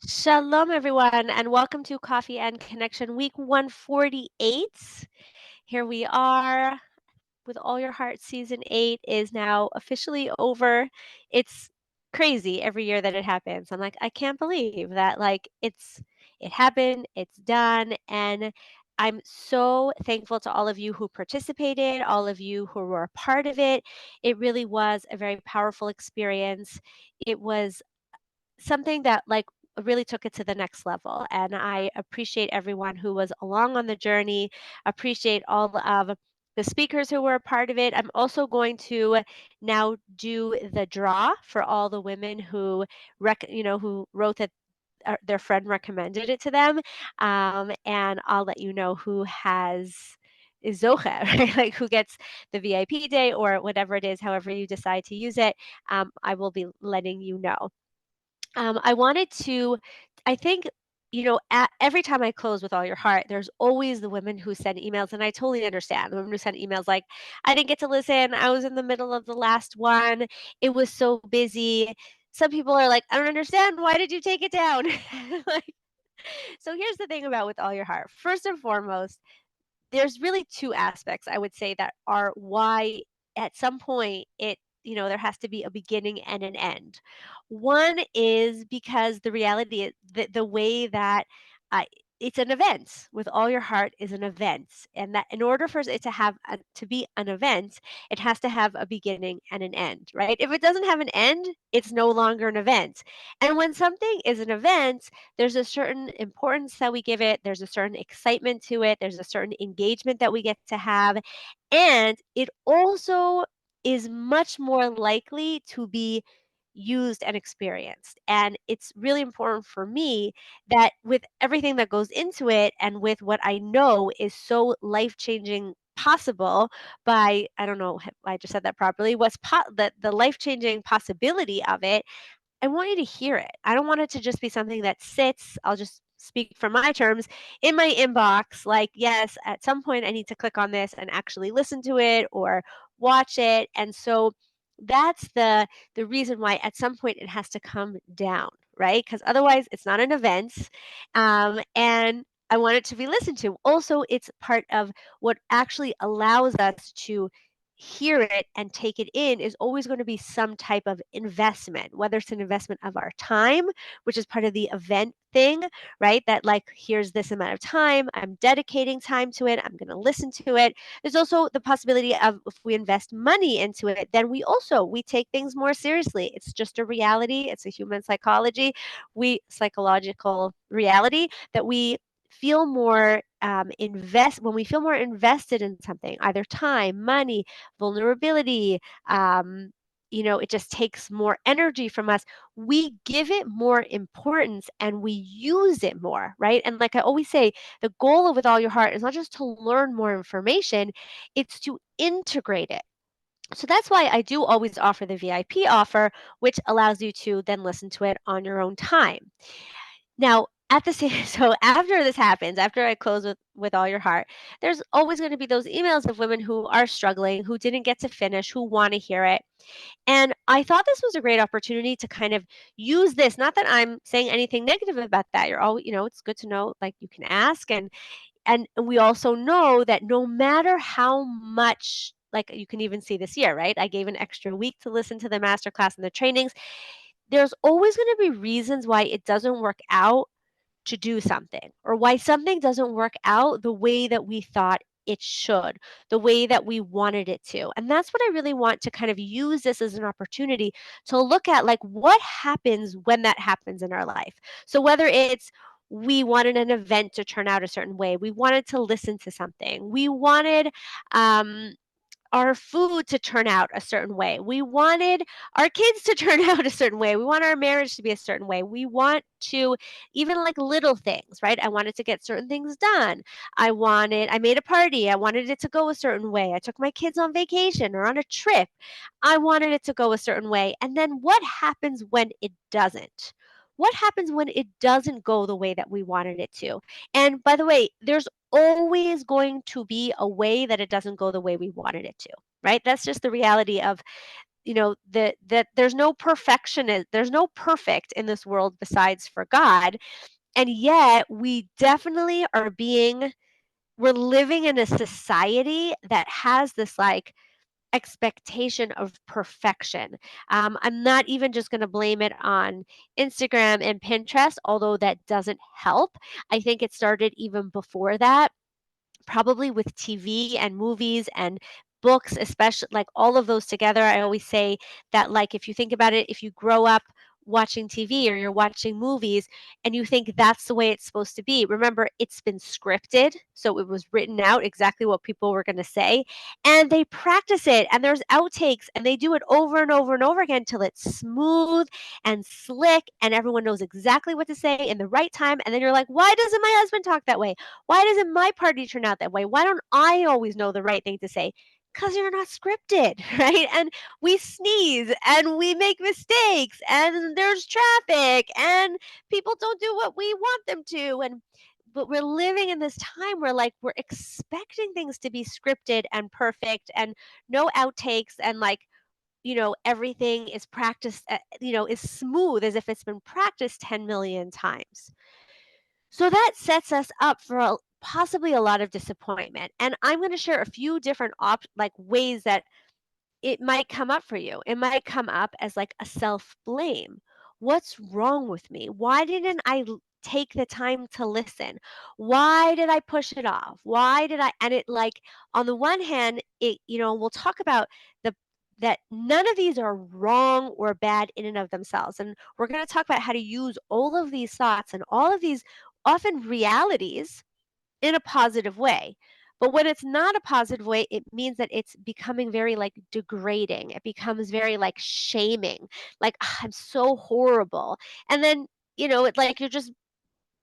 Shalom, everyone, and welcome to Coffee and Connection Week 148. Here we are with All Your Heart. Season 8 is now officially over. It's crazy every year that it happens. I'm like, I can't believe that, it happened, it's done, and I'm so thankful to all of you who participated, all of you who were a part of it. It really was a very powerful experience. It was something that really took it to the next level, and I appreciate everyone who was along on the journey, appreciate all of the speakers who were a part of it. I'm also going to now do the draw for all the women who who wrote that their friend recommended it to them, and I'll let you know who has is zoche, right? Like who gets the VIP day or whatever it is, however you decide to use it. I will be letting you know. I wanted to, I think, every time I close with all your heart, there's always the women who send emails, and I totally understand the women who send emails like, I didn't get to listen. I was in the middle of the last one. It was so busy. Some people are like, I don't understand. Why did you take it down? like, so here's the thing about with all your heart. First and foremost, there's really two aspects I would say that are why at some point there has to be a beginning and an end. One is because the reality is the way that uh, it's an event. With all your heart is an event, and that in order for it to to be an event, it has to have a beginning and an end, right? If it doesn't have an end, it's no longer an event. And when something is an event, there's a certain importance that we give it, there's a certain excitement to it, there's a certain engagement that we get to have, and it also is much more likely to be used and experienced. And it's really important for me that with everything that goes into it and with what I know is so life-changing possible by I don't know if I just said that properly, the life-changing possibility of it. I want you to hear it. I don't want it to just be something that sits, I'll just speak from my terms, in my inbox. Like, yes, at some point I need to click on this and actually listen to it or watch it. And so that's the reason why at some point it has to come down, right? Because otherwise it's not an event. And I want it to be listened to. Also, it's part of what actually allows us to hear it and take it in is always going to be some type of investment, whether it's an investment of our time, which is part of the event thing, right? That like, here's this amount of time, I'm dedicating time to it, I'm going to listen to it. There's also the possibility of if we invest money into it, then we take things more seriously. It's just a reality. It's a human psychological reality that we feel more invest when we feel more invested in something, either time, money, vulnerability, it just takes more energy from us. We give it more importance and we use it more, right? And like I always say, the goal of With All Your Heart is not just to learn more information, it's to integrate it. So that's why I do always offer the VIP offer, which allows you to then listen to it on your own time. Now, at the same so after this happens, after I close with all your heart, there's always going to be those emails of women who are struggling, who didn't get to finish, who want to hear it. And I thought this was a great opportunity to kind of use this. Not that I'm saying anything negative about that. You're always, it's good to know like you can ask, and we also know that no matter how much, like you can even see this year, right? I gave an extra week to listen to the masterclass and the trainings. There's always going to be reasons why it doesn't work out to do something, or why something doesn't work out the way that we thought it should, the way that we wanted it to. And that's what I really want to kind of use this as an opportunity to look at, like, what happens when that happens in our life. So whether it's we wanted an event to turn out a certain way, we wanted to listen to something, we wanted um our food to turn out a certain way. We wanted our kids to turn out a certain way. We want our marriage to be a certain way. We want to even like little things, right? I wanted to get certain things done. I made a party. I wanted it to go a certain way. I took my kids on vacation or on a trip. I wanted it to go a certain way. And then what happens when it doesn't? What happens when it doesn't go the way that we wanted it to? And by the way, there's always going to be a way that it doesn't go the way we wanted it to, right? That's just the reality of that there's no perfection, there's no perfect in this world besides for God. And yet we definitely we're living in a society that has this like expectation of perfection. I'm not even just going to blame it on Instagram and Pinterest, although that doesn't help. I think it started even before that, probably with TV and movies and books, especially like all of those together. I always say that, like, if you think about it, if you grow up watching TV or you're watching movies and you think that's the way it's supposed to be, remember, it's been scripted. So it was written out exactly what people were going to say. And they practice it, and there's outtakes, and they do it over and over and over again till it's smooth and slick, and everyone knows exactly what to say in the right time. And then you're like, why doesn't my husband talk that way? Why doesn't my party turn out that way? Why don't I always know the right thing to say? Because you're not scripted, right? And we sneeze and we make mistakes and there's traffic and people don't do what we want them to. But we're living in this time where like we're expecting things to be scripted and perfect and no outtakes, and like, everything is practiced, is smooth as if it's been practiced 10 million times. So that sets us up for possibly a lot of disappointment. And I'm going to share a few different like ways that it might come up for you. It might come up as like a self-blame. What's wrong with me? Why didn't I take the time to listen? Why did I push it off? Why did I and it like on the one hand, we'll talk about the that none of these are wrong or bad in and of themselves. And we're going to talk about how to use all of these thoughts and all of these often realities in a positive way. But when it's not a positive way, it means that it's becoming very like degrading. It becomes very like shaming, like, "Ah, I'm so horrible." And then, it's like you're just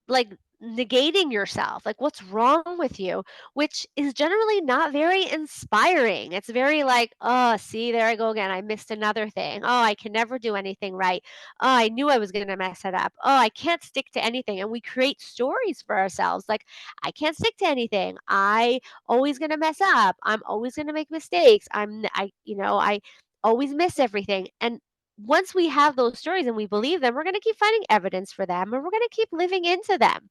like negating yourself. Like, what's wrong with you? Which is generally not very inspiring. It's very like, oh, see, there I go again. I missed another thing. Oh, I can never do anything right. Oh, I knew I was going to mess it up. Oh, I can't stick to anything. And we create stories for ourselves like, I can't stick to anything. I always going to mess up. I'm always going to make mistakes. I always miss everything. And once we have those stories and we believe them, we're going to keep finding evidence for them and we're going to keep living into them.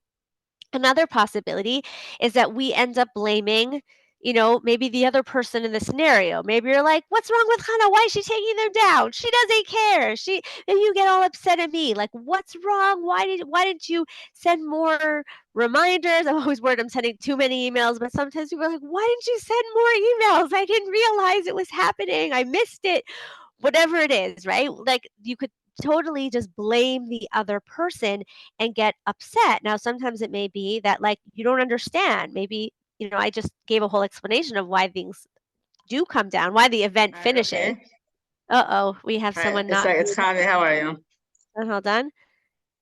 Another possibility is that we end up blaming, maybe the other person in the scenario. Maybe you're like, what's wrong with Hannah? Why is she taking them down? She doesn't care. And you get all upset at me. Like, what's wrong? Why didn't you send more reminders? I'm always worried I'm sending too many emails, but sometimes people are like, why didn't you send more emails? I didn't realize it was happening. I missed it. Whatever it is, right? Like, you could totally just blame the other person and get upset. Now, sometimes it may be that like you don't understand. Maybe, I just gave a whole explanation of why things do come down, why the event Hi, finishes. okay. Uh-oh, we have Hi, someone not it's muted. Javi. How are you? Hold on.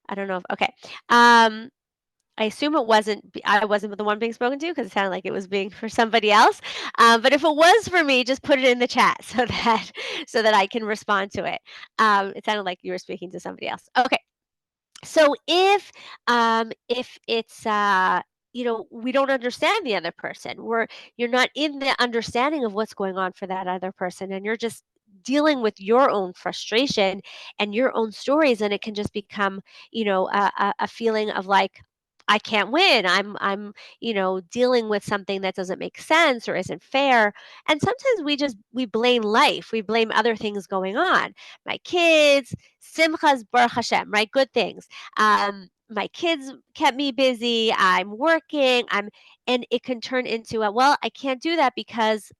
I don't know if okay. Um I assume I wasn't the one being spoken to because it sounded like it was being for somebody else. But if it was for me, just put it in the chat so that I can respond to it. It sounded like you were speaking to somebody else. Okay. So if it's we don't understand the other person, you're not in the understanding of what's going on for that other person, and you're just dealing with your own frustration and your own stories, and it can just become a feeling of like, I can't win. I'm dealing with something that doesn't make sense or isn't fair. And sometimes we blame life. We blame other things going on. My kids, simchas baruch Hashem, right? Good things. My kids kept me busy. I'm working. And it can turn into well, I can't do that because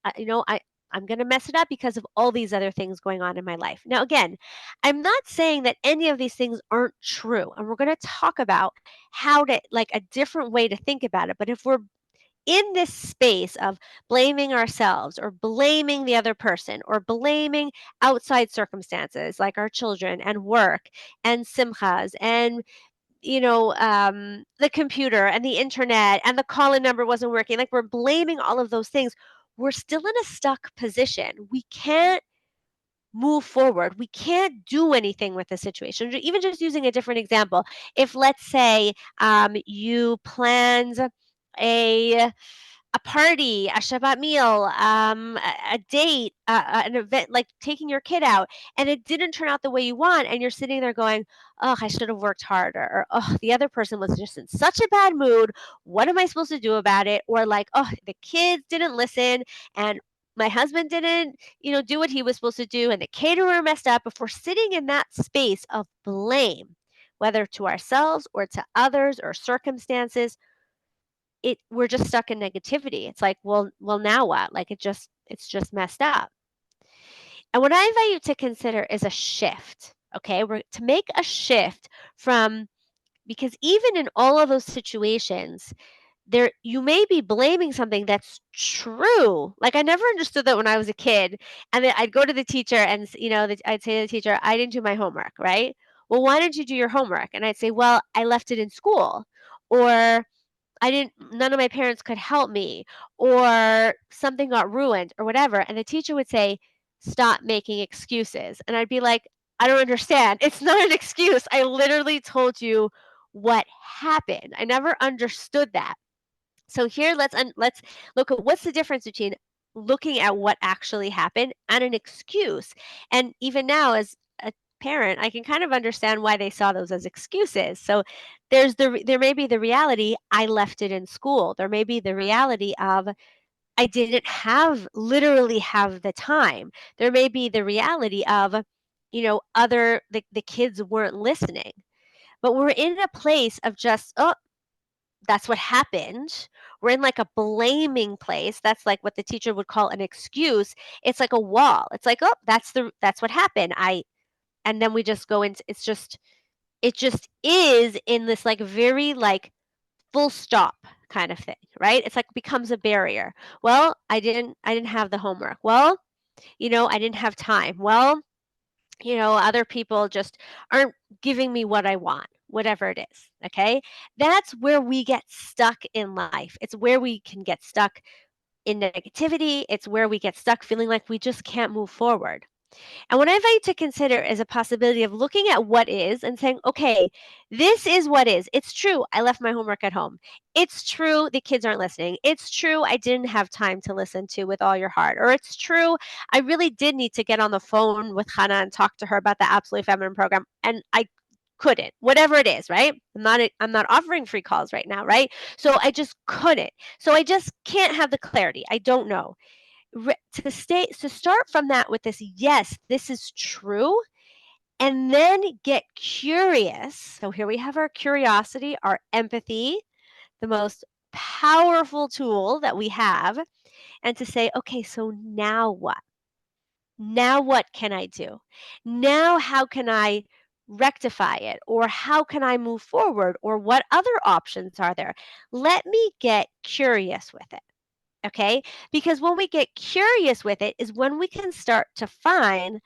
I'm going to mess it up because of all these other things going on in my life. Now, again, I'm not saying that any of these things aren't true, and we're going to talk about how to like a different way to think about it. But if we're in this space of blaming ourselves or blaming the other person or blaming outside circumstances like our children and work and simchas and the computer and the internet and the call-in number wasn't working, like we're blaming all of those things, we're still in a stuck position. We can't move forward. We can't do anything with the situation. Even just using a different example, if let's say you planned a a party, a Shabbat meal, a date, an event, like taking your kid out, and it didn't turn out the way you want, and you're sitting there going, "Oh, I should have worked harder," or "Oh, the other person was just in such a bad mood. What am I supposed to do about it?" Or like, "Oh, the kids didn't listen, and my husband didn't, do what he was supposed to do, and the caterer messed up." If we're sitting in that space of blame, whether to ourselves or to others or circumstances, we're just stuck in negativity. It's like, well, now what? Like it's just messed up. And what I invite you to consider is a shift. Okay, we're to make a shift from, because even in all of those situations, there you may be blaming something that's true. Like, I never understood that when I was a kid, and then I'd go to the teacher and I'd say to the teacher, "I didn't do my homework," right? "Well, why didn't you do your homework?" And I'd say, "Well, I left it in school," or none of my parents could help me, or something got ruined or whatever. And the teacher would say, "Stop making excuses." And I'd be like, "I don't understand. It's not an excuse. I literally told you what happened." I never understood that. So here, let's look at what's the difference between looking at what actually happened and an excuse. And even now, as a parent, I can kind of understand why they saw those as excuses. So there may be the reality, I left it in school. There may be the reality of, I didn't literally have the time. There may be the reality of, the kids weren't listening. But we're in a place of just, oh, that's what happened. We're in like a blaming place. That's like what the teacher would call an excuse. It's like a wall. It's like, "Oh, that's what happened." And then we just go into, it just is in this like very like full stop kind of thing, right? It's like becomes a barrier. Well, I didn't have the homework. Well, I didn't have time. Well, other people just aren't giving me what I want, whatever it is. Okay. That's where we get stuck in life. It's where we can get stuck in negativity. It's where we get stuck feeling like we just can't move forward. And what I invite you to consider is a possibility of looking at what is and saying, okay, this is what is. It's true, I left my homework at home. It's true, the kids aren't listening. It's true, I didn't have time to listen to with all your heart. Or it's true, I really did need to get on the phone with Hannah and talk to her about the Absolutely Feminine program, and I couldn't. Whatever it is, right? I'm not offering free calls right now, right? So I just couldn't. So I just can't have the clarity. I don't know. To start from that with this, yes, this is true, and then get curious. So here we have our curiosity, our empathy, the most powerful tool that we have, and to say, okay, so now what? Now what can I do? Now how can I rectify it? Or how can I move forward? Or what other options are there? Let me get curious with it. Okay? Because when we get curious with it is when we can start to find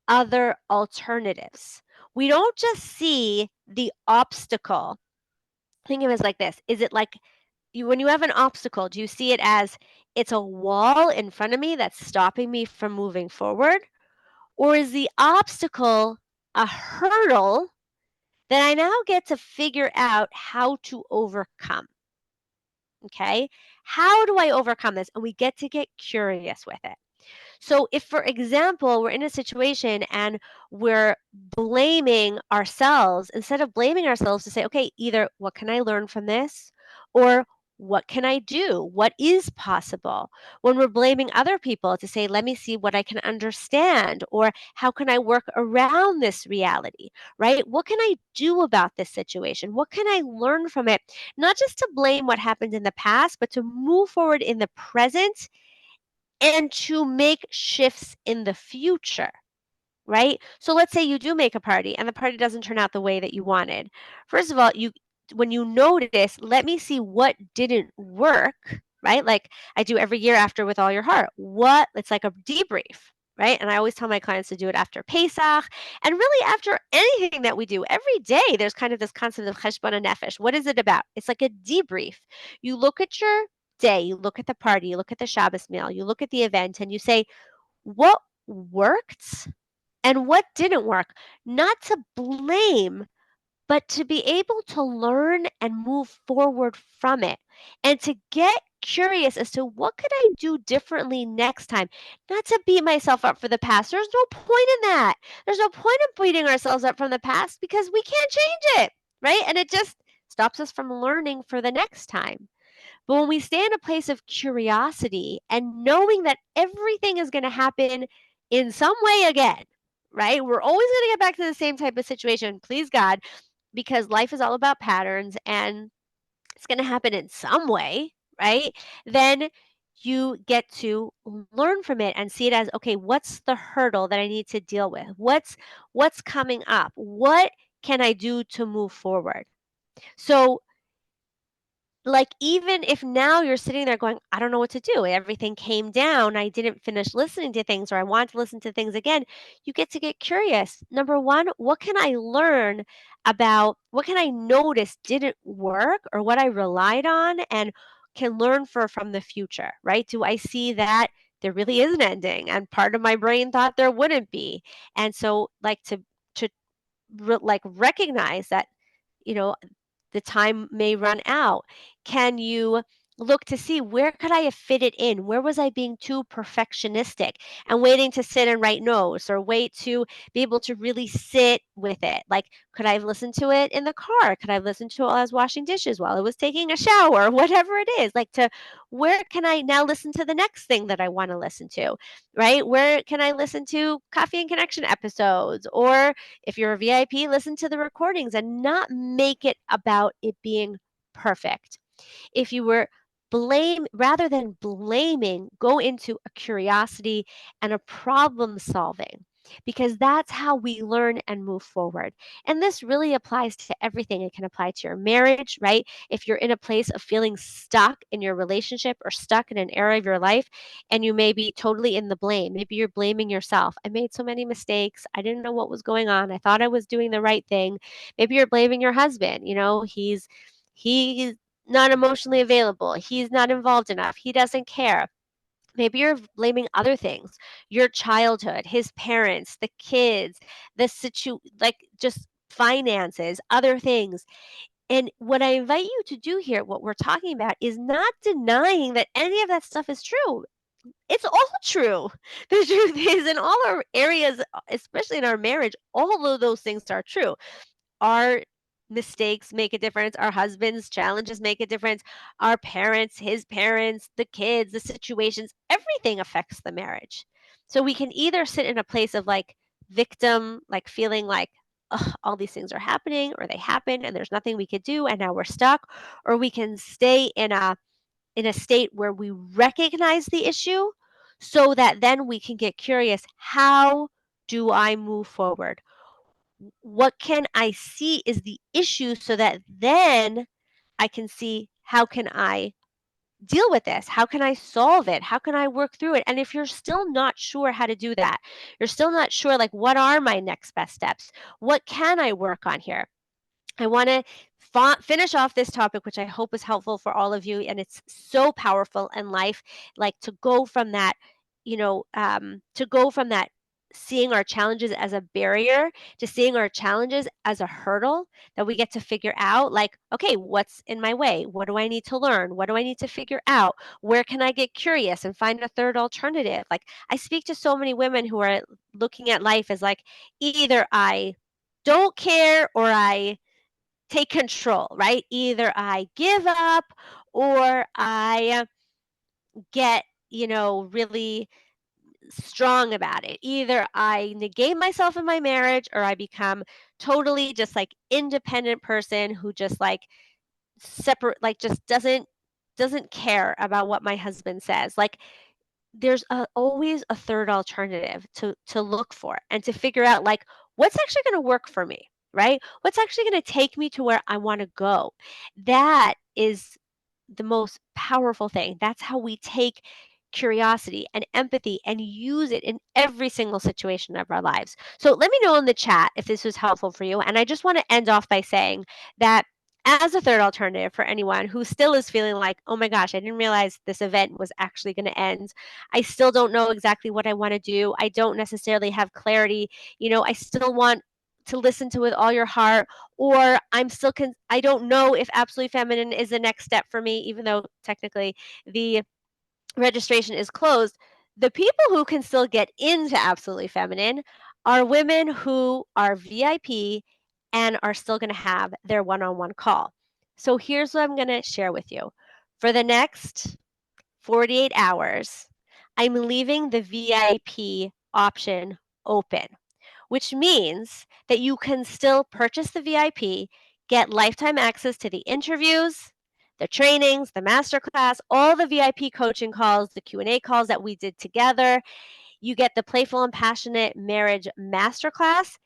other alternatives. We don't just see the obstacle. Think of it as like this. Is it like when you have an obstacle, do you see it as it's a wall in front of me that's stopping me from moving forward? Or is the obstacle a hurdle that I now get to figure out how to overcome? Okay. How do I overcome this? And we get to get curious with it. So, if, for example, we're in a situation and we're blaming ourselves, instead of blaming ourselves, to say, okay, either what can I learn from this, or what can I do? What is possible? When we're blaming other people, to say, let me see what I can understand, or how can I work around this reality, right? What can I do about this situation? What can I learn from it? Not just to blame what happened in the past, but to move forward in the present and to make shifts in the future, right? So let's say you do make a party and the party doesn't turn out the way that you wanted. First of all, when you notice, let me see what didn't work, right? Like I do every year after With All Your Heart. It's like a debrief, right? And I always tell my clients to do it after Pesach, and really after anything that we do every day. There's kind of this concept of cheshbon nefesh. What is it about? It's like a debrief. You look at your day, you look at the party, you look at the Shabbos meal, you look at the event, and you say, what worked and what didn't work? Not to blame, but to be able to learn and move forward from it. and to get curious as to what could I do differently next time, not to beat myself up for the past. There's no point in that. There's no point in beating ourselves up from the past because we can't change it, right? And it just stops us from learning for the next time. But when we stay in a place of curiosity and knowing that everything is going to happen in some way again, right? We're always going to get back to the same type of situation, please God, because life is all about patterns and it's going to happen in some way, right? Then you get to learn from it and see it as, okay, what's the hurdle that I need to deal with? What's coming up? What can I do to move forward? So, like, even if now you're sitting there going, I don't know what to do, everything came down, I didn't finish listening to things, or I want to listen to things again, you get curious. Number one, what can I learn about, what can I notice didn't work or what I relied on and can learn from the future, right? Do I see that there really is an ending and part of my brain thought there wouldn't be? And so, like, to like recognize that, you know, the time may run out. Can you look to see where could I have fit it in? Where was I being too perfectionistic and waiting to sit and write notes or wait to be able to really sit with it? Like, could I have listened to it in the car? Could I have listened to it while I was washing dishes, while I was taking a shower, whatever it is? Like, to where can I now listen to the next thing that I want to listen to, right? Where can I listen to Coffee and Connection episodes? Or if you're a VIP, listen to the recordings and not make it about it being perfect. If you were rather than blaming, go into a curiosity and a problem solving, because that's how we learn and move forward. And this really applies to everything. It can apply to your marriage, right? If you're in a place of feeling stuck in your relationship or stuck in an area of your life and you may be totally in the blame, maybe you're blaming yourself. I made so many mistakes. I didn't know what was going on. I thought I was doing the right thing. Maybe you're blaming your husband. He's not emotionally available. He's not involved enough. He doesn't care. Maybe you're blaming other things, your childhood, his parents, the kids, like just finances, other things. And what I invite you to do here, what we're talking about, is not denying that any of that stuff is true. It's all true. The truth is, in all our areas, especially in our marriage, all of those things are true. Our mistakes make a difference. Our husband's challenges make a difference. Our parents, his parents, the kids, the situations, everything affects the marriage. So we can either sit in a place of like victim, like feeling like, "Ugh, all these things are happening or they happen and there's nothing we could do and now we're stuck," or we can stay in a state where we recognize the issue so that then we can get curious, how do I move forward? What can I see is the issue so that then I can see, how can I deal with this? How can I solve it? How can I work through it? And if you're still not sure how to do that, you're still not sure, like, what are my next best steps? What can I work on here? I want to finish off this topic, which I hope is helpful for all of you. And it's so powerful in life, like to go from that, to go from that seeing our challenges as a barrier to seeing our challenges as a hurdle that we get to figure out, like, okay, what's in my way? What do I need to learn? What do I need to figure out? Where can I get curious and find a third alternative? Like, I speak to so many women who are looking at life as like, either I don't care or I take control, right? Either I give up or I get, really strong about it. Either I negate myself in my marriage or I become totally just like independent person who just like separate, like just doesn't care about what my husband says. Like, there's always a third alternative to look for and to figure out, like, what's actually going to work for me, right? What's actually going to take me to where I want to go? That is the most powerful thing. That's how we take curiosity and empathy and use it in every single situation of our lives. So let me know in the chat if this was helpful for you. And I just want to end off by saying that, as a third alternative for anyone who still is feeling like, oh my gosh, I didn't realize this event was actually going to end. I still don't know exactly what I want to do. I don't necessarily have clarity. I still want to listen to with all your heart, or I don't know if Absolutely Feminine is the next step for me, even though technically the registration is closed. The people who can still get into Absolutely Feminine are women who are VIP and are still going to have their one-on-one call. So here's what I'm going to share with you. For the next 48 hours, I'm leaving the VIP option open, which means that you can still purchase the VIP, get lifetime access to the interviews, the trainings, the masterclass, all the VIP coaching calls, the Q&A calls that we did together. You get the Playful and Passionate Marriage Masterclass,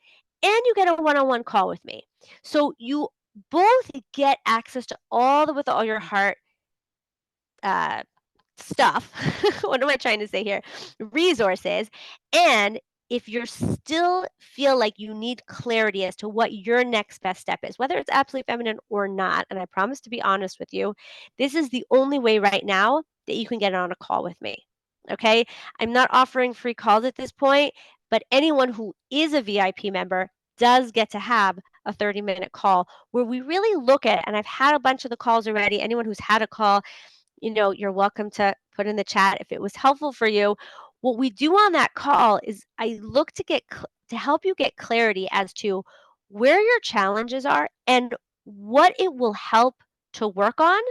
and you get a one-on-one call with me. So you both get access to all the With All Your Heart stuff. What am I trying to say here? Resources. And if you still feel like you need clarity as to what your next best step is, whether it's Absolutely Feminine or not, and I promise to be honest with you, this is the only way right now that you can get on a call with me. Okay? I'm not offering free calls at this point, but anyone who is a VIP member does get to have a 30-minute call where we really look at, and I've had a bunch of the calls already. Anyone who's had a call, you're welcome to put in the chat if it was helpful for you. What we do on that call is I look to help you get clarity as to where your challenges are and what it will help to work on,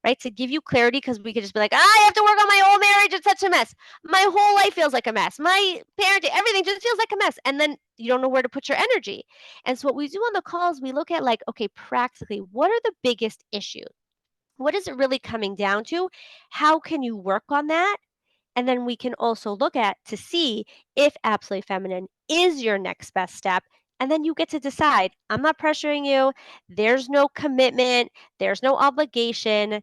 right? To give you clarity, because we could just be like, I have to work on my whole marriage. It's such a mess. My whole life feels like a mess. My parenting, everything just feels like a mess. And then you don't know where to put your energy. And so what we do on the calls, we look at like, okay, practically, what are the biggest issues? What is it really coming down to? How can you work on that? And then we can also look at to see if Absolutely Feminine is your next best step. And then you get to decide. I'm not pressuring you. There's no commitment. There's no obligation.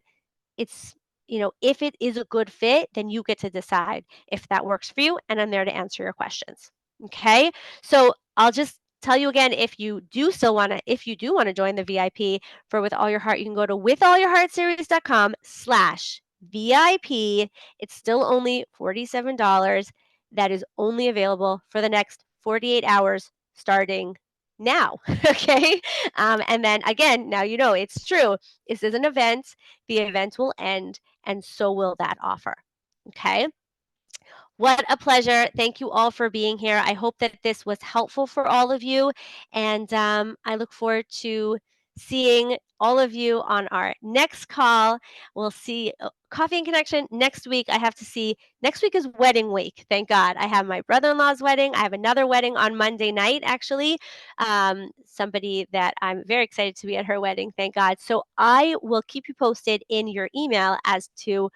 It's, if it is a good fit, then you get to decide if that works for you. And I'm there to answer your questions. Okay. So I'll just tell you again, if you do want to join the VIP for With All Your Heart, you can go to withallyourheartseries.com/VIP. It's still only $47. That is only available for the next 48 hours starting now. Okay. And then again, now it's true. This is an event. The event will end, and so will that offer. Okay. What a pleasure. Thank you all for being here. I hope that this was helpful for all of you. And I look forward to seeing all of you on our next call. We'll see Coffee and Connection next week. Next week is wedding week. Thank God. I have my brother-in-law's wedding. I have another wedding on Monday night, actually. Somebody that I'm very excited to be at her wedding. Thank God. So I will keep you posted in your email as to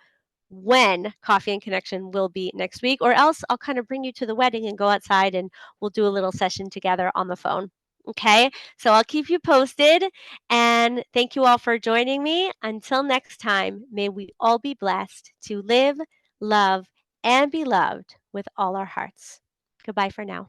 when Coffee and Connection will be next week, or else I'll kind of bring you to the wedding and go outside and we'll do a little session together on the phone. Okay, so I'll keep you posted, and thank you all for joining me. Until next time, may we all be blessed to live, love, and be loved with all our hearts. Goodbye for now.